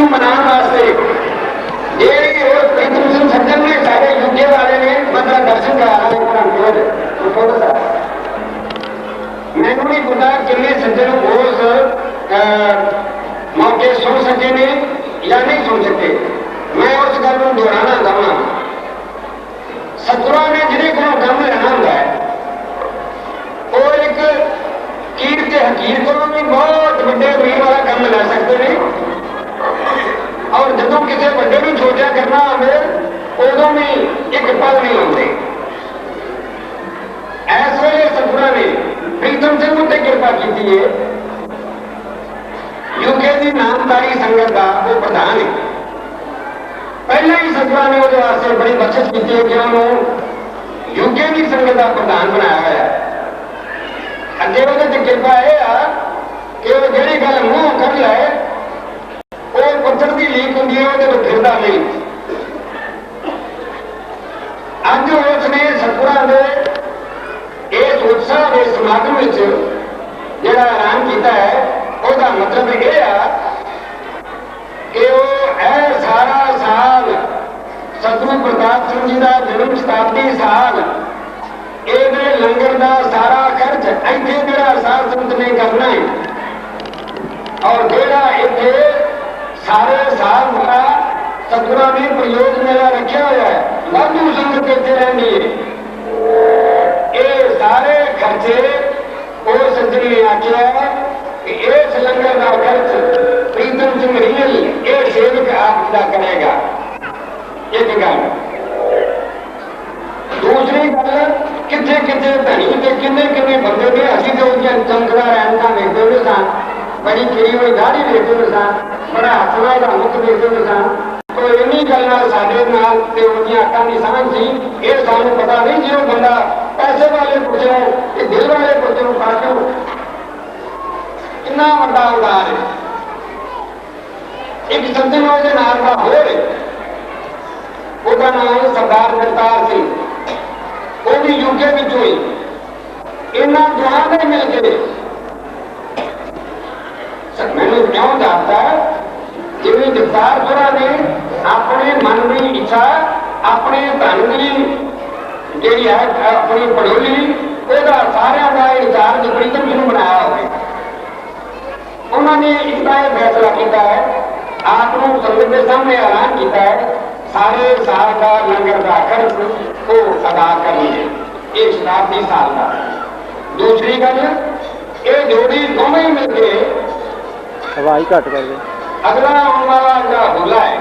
मनाने वास्ते प्रीतम सिंह सज्जन ने साढ़े यूके वाले ने मतलब दर्शन करा मैनू नहीं पता किन्ने सज्जन उस मौके सुन सके ने या नहीं सुन सके। मैं उस गल को दोहराना चाहना, सतगुरां ने जिहदे कोलों काम लेना हुंदा है वो एक कीर ते हकीर कोलों भी बहुत बड़े मीर वाला काम ले सकते हैं और जदों किसी बड़े भी छोटा करना होवे उदों भी एक पल नहीं आते। इस वेले सतगुरां ने प्रीतम सिंह उत्ते कृपा की है। यूके की नामधारी संगत का वो प्रधान है। पहले ही सतगुरां ने वो वास्ते बड़ी बख्शिश की है कि उन्होंने यूके की संगत का प्रधान बनाया हुआ है। अगे वो कृपा यह आ कि वो जी गल मूँह कढ़ लै वो पत्थर की लीक होंगी है वो फिरदा नहीं। अज उसने सतगुरां के इस उत्साह के समागम जोड़ा ऐलान किया है उसका मतलब यह आ कि वो सारा साल सतगुरु प्रताप सिंह जी का जन्म शताब्दी साल ये लंगर का सारा खर्च इतने जोड़ा साध संत ने करना है और जोड़ा इतने सारे साल का सतगुरां ने प्रयोग मेला रखा हुआ है। वाधू संगत इतने रहती है। ये सारे खर्चे वो सज्जन ने आख्या कि इस लंगर का खर्च प्रीतम सिंह रियल ये सेवक आप अदा करेगा। एक गल। दूसरी गल कितने कितने धनी के किन्ने किन्ने बंदे ने असी तो चमकदार ऐनका देखते हुए सन, बड़ी खिरी हुई दाढ़ी देखते हुए सन, बड़ा हथना का मुख देखते हुए सन। तो इन्हीं गल साडे नाल ते उनकी अक्खां दी समझ सी ये सानू पता नहीं जो बंदा पैसे वाले पुछो कि दिल वाले पुछो पाछो कितना वड्डा उदार है। एक सज्जन उसके नाल का होर उसका नाम सरदार जगतार सिंह, वो भी यूके विचों ही इन्हां दोहां ने मिल के मैनू क्यों दसदा जिवें जगतार सुरा ने अपने मन की इच्छा अपने धन की जी है अपनी पड़ोली वह सारिया का इंचार्ज प्रीतम सिंह बनाया हो। उन्होंने इसका यह फैसला किया है आप संगत के सामने ऐलान किया है सारे साल का लंगर का खर्च को अदा करेंगे एक शताब्दी साल का। दूसरी गल ये जोड़ी दोनों ही मिलकर हवाई घट कर दे अगला आने वाला जो होला है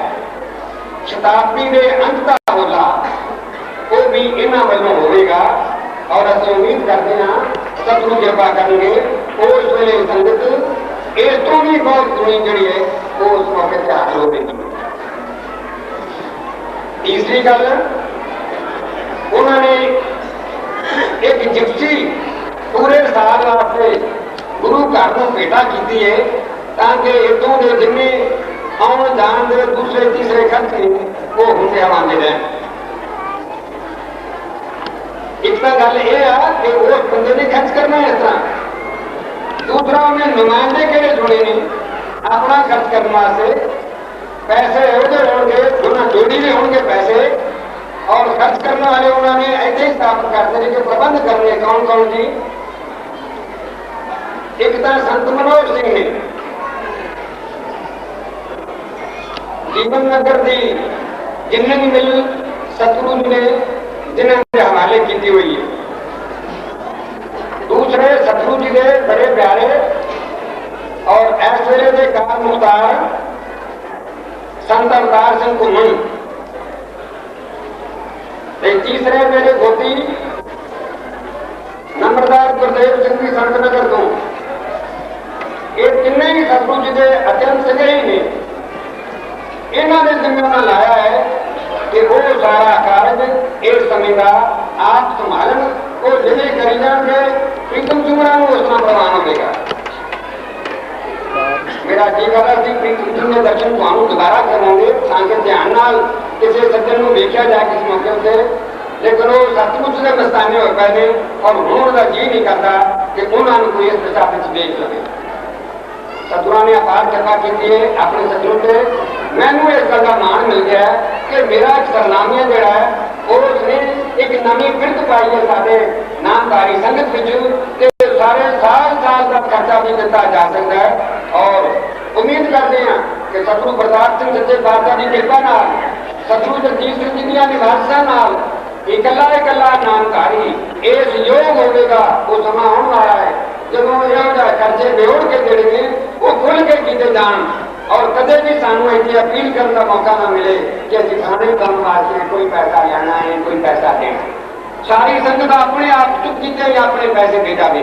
शताब्दी के अंत का होला वो भी इन्हों वालों होगा और असं उम्मीद करते हैं सतगुरु कृपा करेंगे उस वेले संगत इस तो भी बहुत दुनी जी है वो उस मौके पर हासिल होगी। तीसरी गल उन्होंने एक जिप्सी पूरे साल वास्ते गुरु घर को भेटा की है ताकि इतों के जिन्ने आने जान के दूसरे तीसरे खर्च ने वो होंगे आवाजे रहे। एक तो गल यह है कि उस बंदे ने खर्च करना है इस तरह। दूसरा उन्हें नुमाइंदे किहड़े चुने ने अपना खर्च करने वास्ते पैसे होंगे उन्होंने जोड़ी भी होंगे पैसे और खर्च करने वाले उन्होंने ऐसे ही स्थापित करते हैं कि प्रबंध करने कौन कौन जी। एक तो संत मनोहर सिंह ने जीवन नगर की जिन्हें भी मिल सतगुरु जी ने जिन्होंने हवाले की हुई है। दूसरे सतगुरु जी के बड़े प्यारे और इस वेले के कार मुख्तार संत अवतार सिंह घुमन। तीसरे मेरे गोती नंबरदार गुरदेव सिंह जी संत नगर तो ये तिने ही सतगुरु जी के अत्यंत सगे ने इन्होंने जिम्मेदार लाया है कि वो सारा कार्य इस समय का आप संभालन वो जिले करी जाएंगे प्रीतम सिंह उसका प्रमाण होगा। मेरा जी कर रहा प्रीतम सिंह के दर्शन को दोबारा करांगे ताकि ध्यान नाल किसी सज्जन को देखा जाए किस मौके से, लेकिन वो सचमुच के मस्ताने हो पाए और उन्होंने जी नहीं करता कि उन्होंने कोई इस दशा देख लगे। सतगुरां ने अपार कृपा की है अपने सज्जनों से मैनू इस गल का मान मिल गया कि मेरा सरनामिया जोड़ा है उसने एक नवी फिरत पाई है साढ़े नामधारी संगत विच, सारे साल साल का खर्चा भी दिता जा सकता है। और उम्मीद करते हैं कि सतगुरु प्रताप सिंह सच्चे पातशाह की कृपा नाल, सतगुरु जगजीत सिंह जी दी निवासां नाल इकला इकला नामधारी इस योग होगा। वो समा आने वाला है जदों यह खर्चे बेहोड़ के देने वो खुल के किए जान, और कदे भी सानू इतनी अपील करने का मौका ना मिले कि अभी खाने काम वास्ते कोई पैसा लेना है, कोई पैसा देना। सारी संगत अपने आप चुप किए अपने पैसे दे जाए।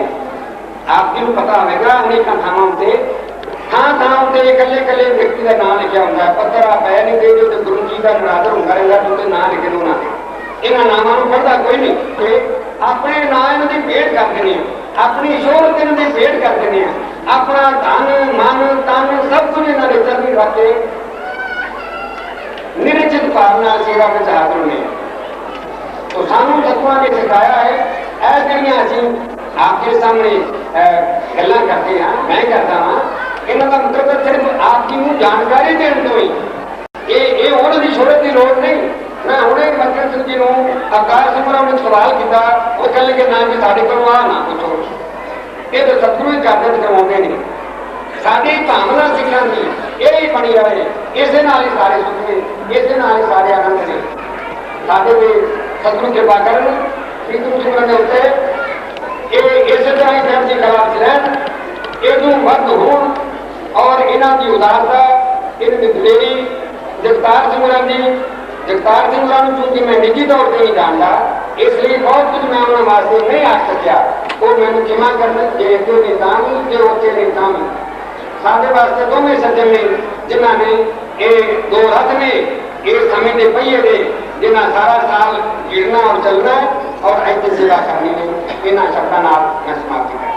आप जी पता होगा अनेक थावां से थां थां उत्ते कल्ले कल्ले व्यक्ति का नाम लिखा होंगे, पत्थर आप पै नहीं दे जो गुरु जी का नरादर होंगे रहेगा तो नाम लिखे दो ना, इन्होंने नामों को पढ़ता कोई नहीं। अपने नाम इन्होंने भेंट कर देने, अपनी शोहरत इन्होंने भेंट कर देने, अपना धन मन तन सब कुछ इन्होंने चरनी रख के निश्चित भावना सेवा में हाजिर होने। तो सानू सतगुरां ने सिखाया है यह जड़ियां असीं आपके सामने गल्लां करते हैं, मैं करता हाँ, इन्हों का मतलब सिर्फ आपकी जानकारी देने तो ही ये उन्होंने शोहरत की लोड़ नहीं। मैं हमने मक्खन सिंह जी को अवतार सिमरन में सवाल किया, वो कह लगे ना कि साढ़े को आ ना पूछो, ये तो सतगुरु ही करते करवाते नहीं। साड़ी भावना सिखा की यही बनी रहे, इस नाल ही सारे सुख ने, इस नाल ही सारे आनंद ने। साढ़े भी सतगुरु कृपा करन प्रीतम सिमरन के उत्ते इस तरह ही फिर की कला लैन, इदू वध होण और इन्हों की उदारता, इनकी दलेरी। जगतार सिमरन जी जगतार सिंह चूंकि मैं निजी तौर पर नहीं जानता, इसलिए बहुत कुछ मैं उन्होंने वास्ते नहीं आ सकिया। वो मैंने क्षमा करना जे तो नेता जो होते नेता साढ़े वास्ते दोवें सज्जन ने जिन्होंने ये दो रथ ने इस समय के पहिए ने जिन्हें सारा साल गिरना और चलना और ऐसी सेवा करनी ने। इन्होंने शब्दों मैं समाप्ति कर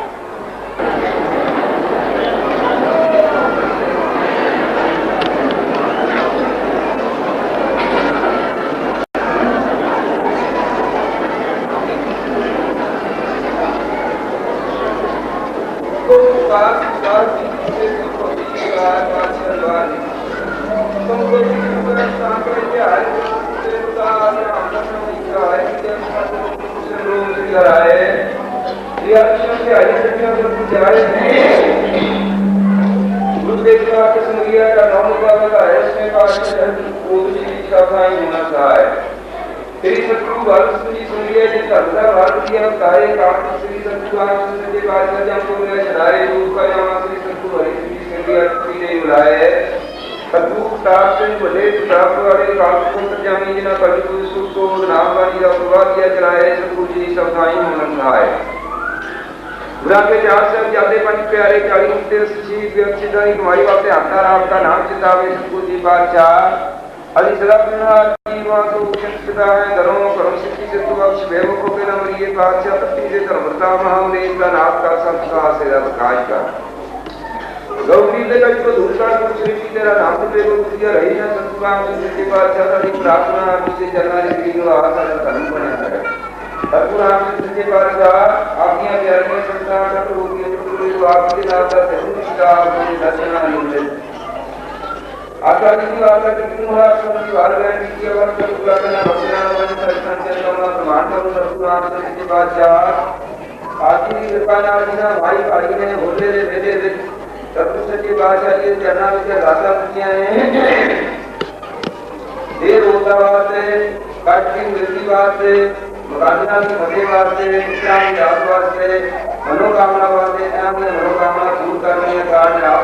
मनोकामना वास्ते मनोकामना पूर्ण करने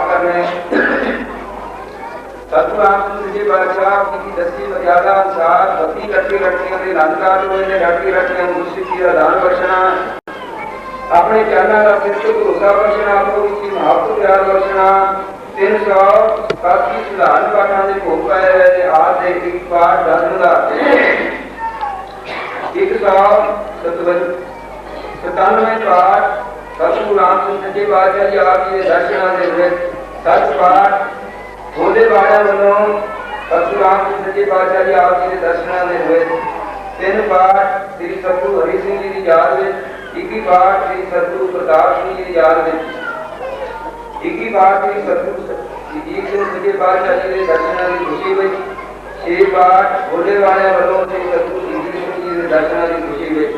करने सतगुरु जी बादशाह की दसी मर्यादा अनुसार भक्ति करके रखने लंकार ने रखी रखने मुर्शिद की दान बख्शना अपने चरणों का सिर भरोसा बख्शना आपको इसकी महत्व प्यार बख्शना 300 काफी सुधार पाठा के भोग पाए हुए आज एक पाठ धर्म का 197 पाठ सतगुरु रामचंद्र जी बादशाह जी आप जी दर्शना दे हुए सच पाठ भोले बाड़ा वालों सतगुरु रामचंद्र जी बादशाह जी आप जी दर्शना दे हुए 3 पाठ श्री सतगुरु हरि सिंह जी की याद में 21 पाठ श्री सतगुरु प्रताप सिंह जी की याद में 21 पाठ श्री सतगुरु ਜਗਜੀਤ ਸਿੰਘ ਸੱਚੇ ਪਾਤਸ਼ਾਹ ਜੀ ਦੇ ਦਰਸ਼ਨਾਂ ਦੀ ਖੁਸ਼ੀ ਵਿੱਚ 6 ਪਾਠ ਬੋਲੇ ਵਾਲਿਆਂ ਵੱਲੋਂ ਤੇ ਸਤਿਗੁਰੂ ਜਗਜੀਤ ਸਿੰਘ ਜੀ ਦੇ ਦਰਸ਼ਨਾਂ ਦੀ ਖੁਸ਼ੀ ਵਿੱਚ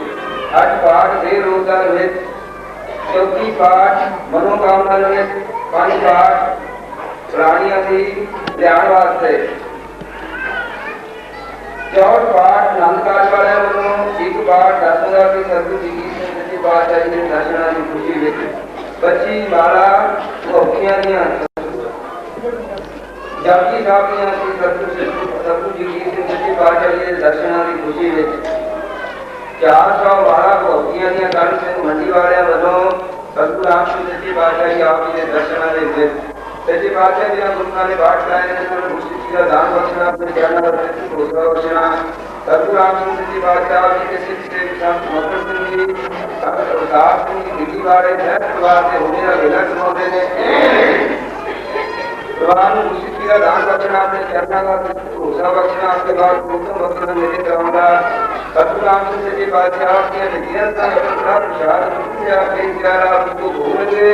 8 ਪਾਠ ਦੇ ਰੋਜ਼ਾਨਾ ਵਿੱਚ 34 ਪਾਠ ਮਨੋਕਾਮਨਾ ਵਿੱਚ 5 ਪਾਠ ਪ੍ਰਾਣੀਆਂ ਦੀ ਧਿਆਨ ਵਾਸਤੇ 64 ਪਾਠ ਆਨੰਦ ਕਾਰਜ ਵਾਲਿਆਂ ਵੱਲੋਂ 1 ਪਾਠ ਦਸਵਾਂ ਦੀ ਸਤਿਗੁਰੂ ਜਗਜੀਤ ਸਿੰਘ ਸੱਚੇ ਪਾਤਸ਼ਾਹ ਜੀ ਦੇ ਦਰਸ਼ਨਾਂ ਦੀ ਖੁਸ਼ੀ ਵਿੱਚ 25 ਮਾਲਾ ਭੋਗੀਆਂ ਦੀਆਂ ਜਪਜੀ ਸਾਹਿਬ ਦੀਆਂ ਸਤਿਗੁਰੂ ਜਗਜੀਤ ਸਿੰਘ ਸੱਚੇ ਪਾਤਸ਼ਾਹ ਜੀ ਦੇ ਦਰਸ਼ਨਾਂ ਦੀ ਖੁਸ਼ੀ ਵਿੱਚ 400 ਵਾਲਾ ਭੋਗੀਆਂ ਦੀਆਂ ਕਰਨ ਸਿੰਘ ਮੰਡੀ ਵਾਲਿਆਂ ਵੱਲੋਂ ਸਤਿਗੁਰੂ ਰਾਮ ਸਿੰਘ ਸੱਚੇ ਪਾਤਸ਼ਾਹ ਜੀ ਆਪ ਜੀ ਦੇ ਦਰਸ਼ਨਾਂ ਦੇ ਵਿੱਚ ਸੱਚੇ ਪਾਤਸ਼ਾਹ ਜੀ ਦੇ ਗੁਰੂਆਂ ਨੇ ਪਾਠ ਕਰਾਏ ਨੇ ਉਹਨਾਂ ਨੂੰ ਗੁਰਸਿੱਖੀ ਦਾ ਦਾਨ ਬਖਸ਼ਣਾ ਆਪਣੇ ਚਰਨਾਂ ਦਾ ਭਰੋਸਾ ਬਖਸ਼ਣਾ ਸਤਿਗੁਰੂ ਰਾਮ ਸਿੰਘ ਸੱਚੇ ਪਾਤਸ਼ਾਹ ਜੀ ਦੇ ਸਿੱਖ ਸੇਵਕ ਸੰਤ ਮੱਕੜ ਸਿੰਘ ਜੀ ਸੰਤ ਪ੍ਰਤਾਪ ਸਿੰਘ ਜੀ ਦਿੱਲੀ ਵਾਲੇ ਸਹਿਤ ਪਰਿਵਾਰ ਦੇ ਹੋਣੇ ਦਾ ਵੇਲਾ ਕਮਾਉਂਦੇ ਨੇ ਪਰਿਵਾਰ ਨੂੰ ਗੁਰਸਿੱਖੀ ਦਾ ਦਾਨ ਬਖਸ਼ਣਾ ਆਪਣੇ ਚਰਨਾਂ ਦਾ ਭਰੋਸਾ ਬਖਸ਼ਣਾ ਆਪਣੇ ਬਾਅਦ ਹੁਕਮ ਬਖਸ਼ਣਾ ਮੇਰੇ ਕਰਾਉਂਦਾ ਸਤਿਗੁਰੂ ਰਾਮ ਸਿੰਘ ਸੱਚੇ ਪਾਤਸ਼ਾਹ ਦੀਆਂ ਨਜ਼ੀਆਂ ਦਾ ਬੜਾ ਪ੍ਰਸ਼ਾਦ ਮੁਕਤਿਆ ਕੇ ਪਿਆਰਾ ਉਸको भूलगे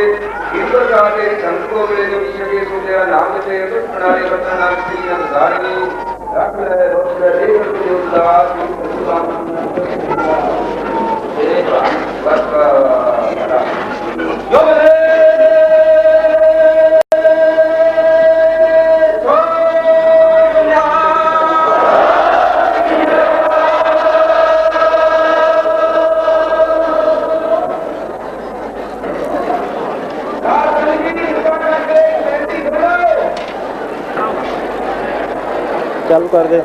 इस प्रकार के संत को मिले जो विषय सो तेरा नाम से प्रणाली बर्तन नाम श्री नाम धारणी रख ले रोक ले देख जो दास जो बोले चालू कर दे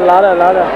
ला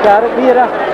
चार भी है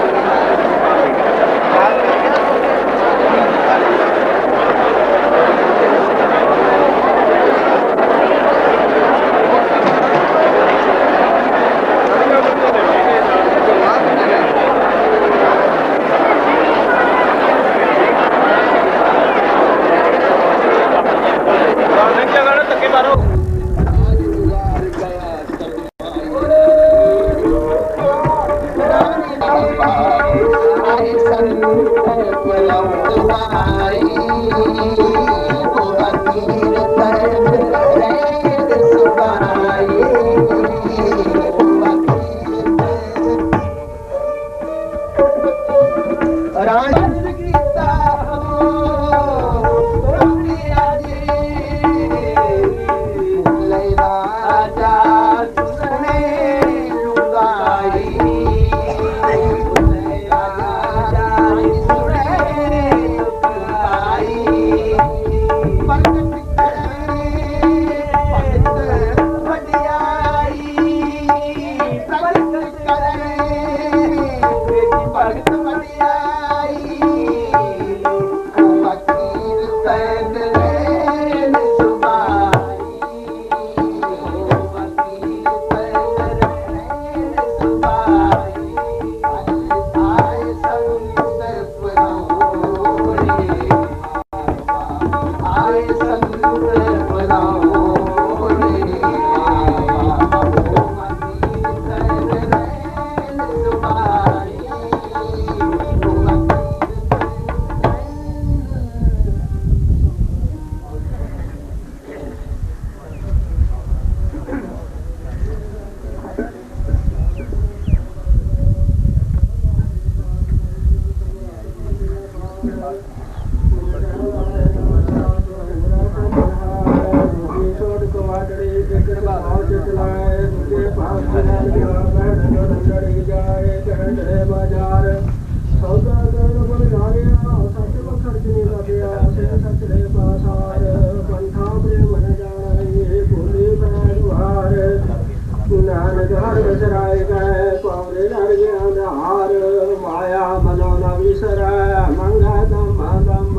सरा मंगलम मालम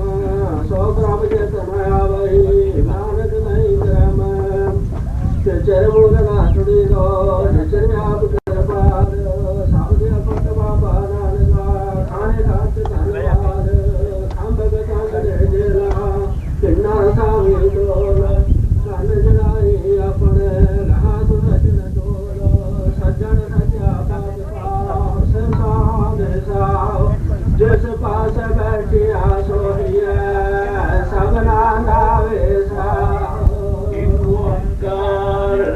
सोग्राम जतन आवहि नानक नहीं क्रम चरमूल नाथुड़ी लो चरम्याप करपाद सावधे अपट बाबा नानका खाने खात धनवाद खंभ गता जेला किन्ना सावी डोल कान जलाई अपने लहा सुनचन डोल सज्जन सज्जा पाद पाव संसार साव जिस पास बैठिया सोहिया सबना नावे साव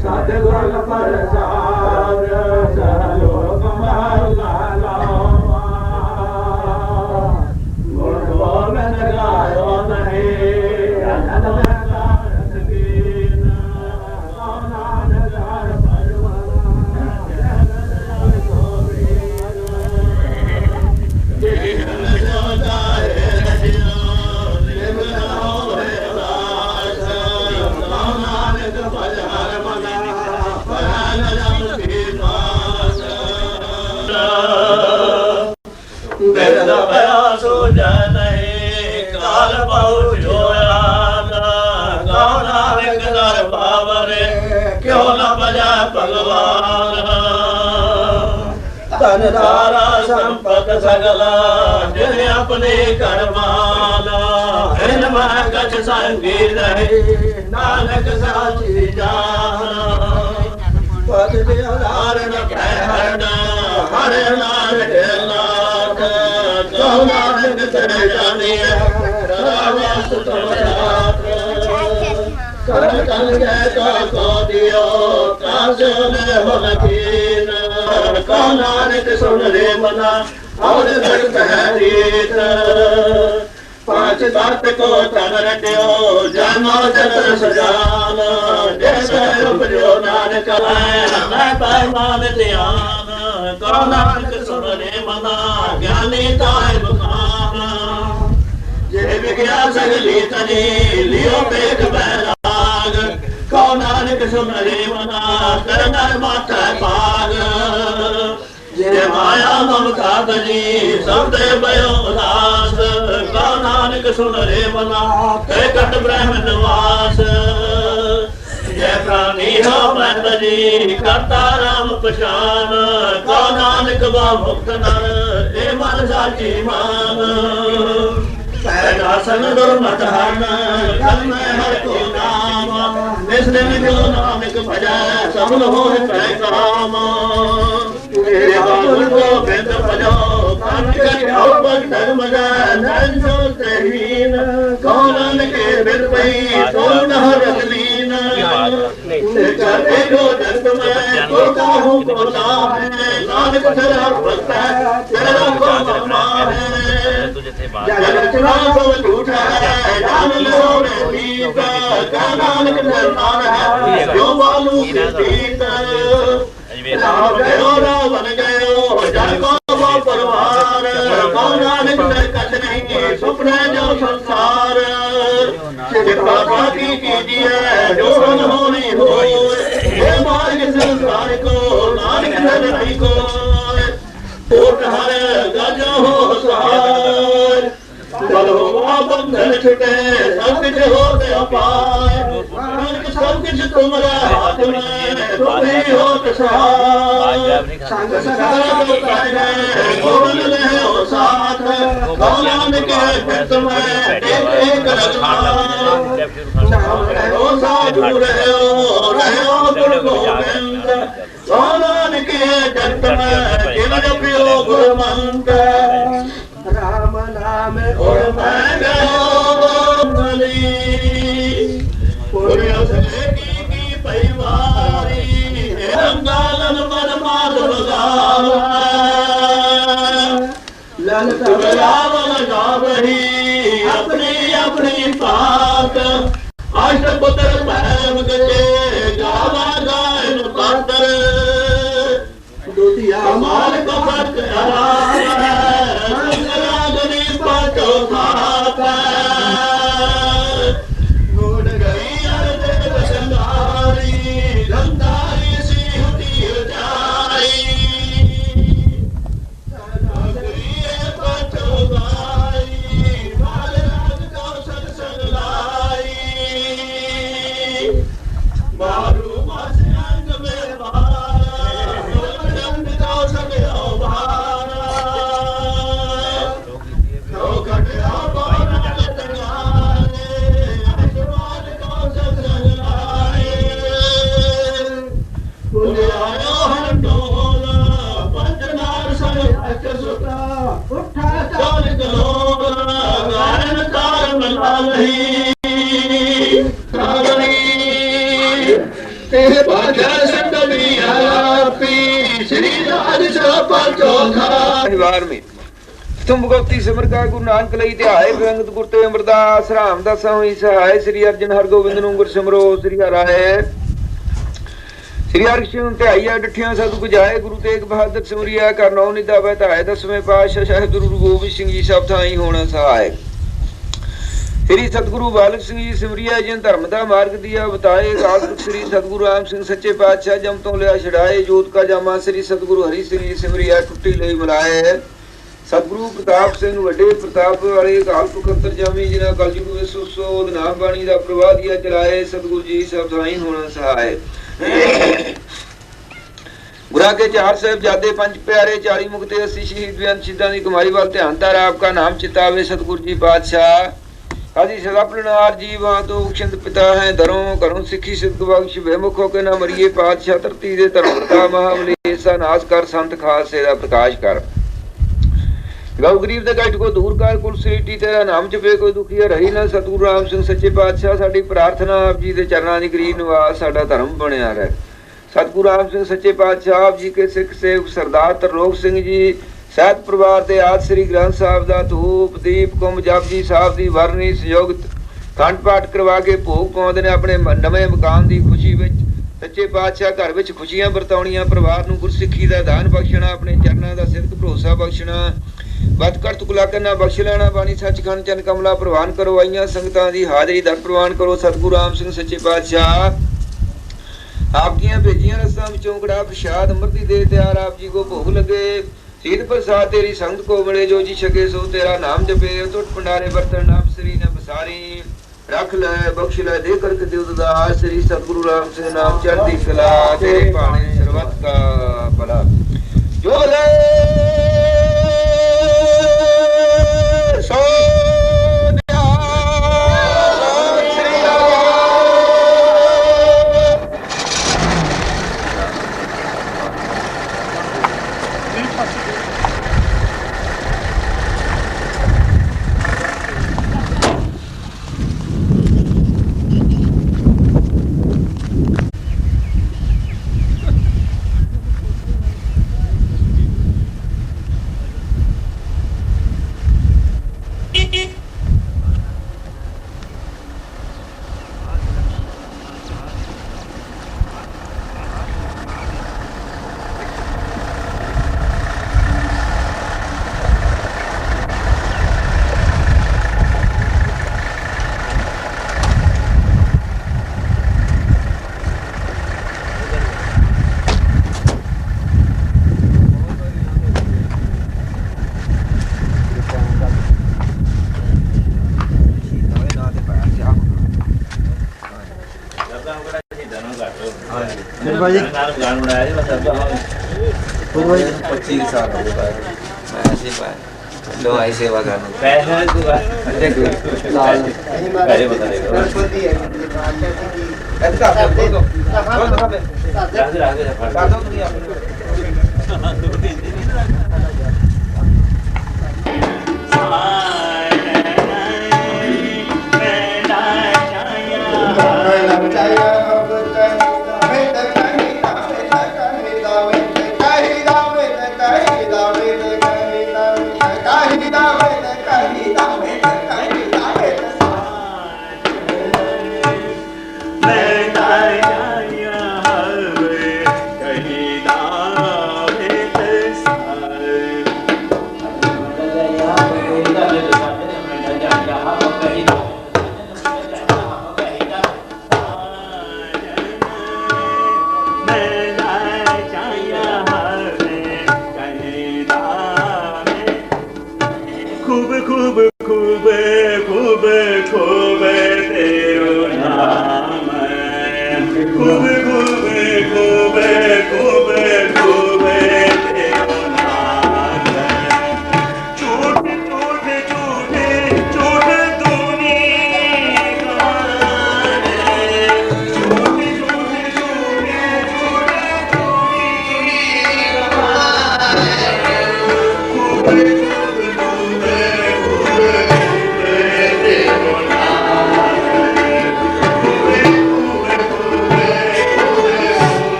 सतगुर प्रसाद सलोक माला गुण गोविंद गायो नहीं अनंत धनदारा संपत सगला जिन अपने करमाला इनमें कछ संगी रहे नानक साची जाना पद दिलार न पहन हरे नाम नाथ कहो नानक तेरे जाने रावस तुम कर को दियो कासे में हो नकीन कहो नानक सुन रे मना और भक्त है रीत पांच तत्व को तन रट्यो जन्मो जन्म सजान जैसे उपजो नानक मैं पैमान ध्यान कहो नानक सुन रे मना ज्ञानी ताय मुखान जे विज्ञा सगली तनी लियो पेख बैराग कहो नानक सुन रे मना करना माथा पाग जे माया ममता तनी सब दे भयो उदास कहो नानक सुन रे मना ते कट ब्रह्म निवास जय प्राणी हो मैं तनी करता राम पहचान कहो नानक बा मुक्त नर ए मन साची मान पैदा सन दुर्मत हन कल में हर को नाम निस्दिन जो नानक भजा सबल हो पैगाम तेरे बाबुल को बेद भजो कान कर आओ भक्त मजा नन जो तहीन कौन के बिर पई तो न रगलीन करे को जग में को काहू को ना है नानक तेरा भक्त है तेरा को ममा है जगत ना को झूठा है जान लो रे पीत का नानक दरबार है जो मालूम के पीत राम गयो रावण गयो जग को वो परवार कहो नानक में कछ नहीं सुपने जो संसार कृपा की कीजिए जो हम होनी हो ये मार्ग संसार को नानक नहीं को कोट हर गज हो सहाय बल हो बंधन छुटे सब कुछ हो गया पाए सब कुछ तुम्हारा हाथ में तुम ही हो सहाय संग सदा गोविंद ले हो साथ कौन के भक्त में एक रखना नाम रहो साधु रहो गुरु गोविंद कौन के भक्त में केवल प्रियो गुरु मंत्र राम नाम और मैं गयो गली पुरियो से की परिवारी रंगालन मन मात बगावा ललत बरावन गावही अपनी अपनी बात अष्ट पुत्र भैरव गए गावा गायन पात्र दुतिया माल को फट तुम भगवती सिमर का गुरु नानक लई ध्याए रंगत गुर ते अमरदास राम दासा होई सहाय श्री अर्जन हरगोबिंद नु गुर सिमरो श्री हराए श्री हरिकृष्ण ध्याईया डिठिया सद बुझाए गुरु तेग बहादुर सिमरिया कर नौ निदा बहताए दसवें पातशाह शाह गुरु गोबिंद सिंह जी सब थाई होना सहाय श्री सतगुरु बालक सिंह जी सिमरिया जिन धर्म का मार्ग दिया बताए अकाल पुरख श्री सतगुरु राम सिंह सच्चे पातशाह जम तो लिया छड़ाए जोत का जामा श्री सतगुरु हरि सिंह जी सिमरिया टुट्टी लई मिलाए सतगुरु प्रताप सिंह वड्डे प्रताप वाले अकाल पुरख अंतरजामी जिन्हें कलयुग विश्व सोध नाम बाणी का प्रवाह दिया चलाए सतगुरु जी सब थाई होना सहाय गुरा के चार साहिबजादे पंच प्यारे 40 मुक्ते 80 शहीद बेअंत शहीदां दी कमाई वाल ध्यान तारा आपका नाम चितावे सतगुरु जी पातशाह आदि सदा प्रणार जीवां तो उक्षंत पिता है दरों करों सिखी सिद्ध बख्श बेमुखों के ना मरिए पातशाह धरती दे धर्मता महाबलेसा नाश कर संत खास सेदा प्रकाश कर गौ गरीब दे कष्ट को दूर कर कुल सृष्टि तेरा नाम जपे कोई दुखी रही ना सतगुरु राम सिंह सच्चे पातशाह साडी प्रार्थना आप जी दे चरणां दी गरीब निवास साडा धर्म बनिया रहे सतगुरु राम सिंह सच्चे पातशाह आप जी के सिख सेवक सरदार तरलोक सिंह जी सैत परिवार दे आज श्री ग्रंथ साहब दा धूप दीप कुंभ जपजी साहब दी वरनी सहयोग खंड पाठ करवा के भोग पाउंदे ने अपने नवे मकान दी खुशी विच सच्चे पातशाह घर विच खुशियां बरताउणियां परिवार नूं गुरसिੱਖੀ दा दान बख्शना अपने चरणां दा सिद्ध भरोसा बख्शना बदकर तुकला करना बख्श लेना बाणी सचखंड चन कमला प्रवान करो आईयां संगतां दी हाजरी दर प्रवान करो सतगुरु राम सिंह सच्चे पातशाह आपकियां भेजियां रस्तां विचों कड़ा प्रसाद अमृत दी दे तैयार आप जी को भोग लगे सीध प्रसाद तेरी संगत को मिले जो जी सके सो तेरा नाम जपे टुट भंडारे बर्तन नाम श्री न बसारी रख ले बख्श ले दे करके देव दास श्री सतगुरु राम सिंह नाम चढ़ती कला तेरे पाने सर्वत का भला जो ले भाई गान बनाया जी बस अब हम 25 साल हो गए मैं ऐसे पाए लो आई सेवा करना पैसा तू लाल पहले बता देगा गणपति है ऐसे का आप दे दो कौन बता पे राज कर दो तुम आप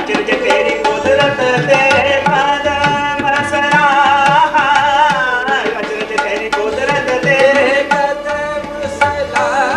अचरज तेरी कुदरत तेरे कदम सराहा अचरज तेरी कुदरत तेरे कदम सराहा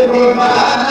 दिया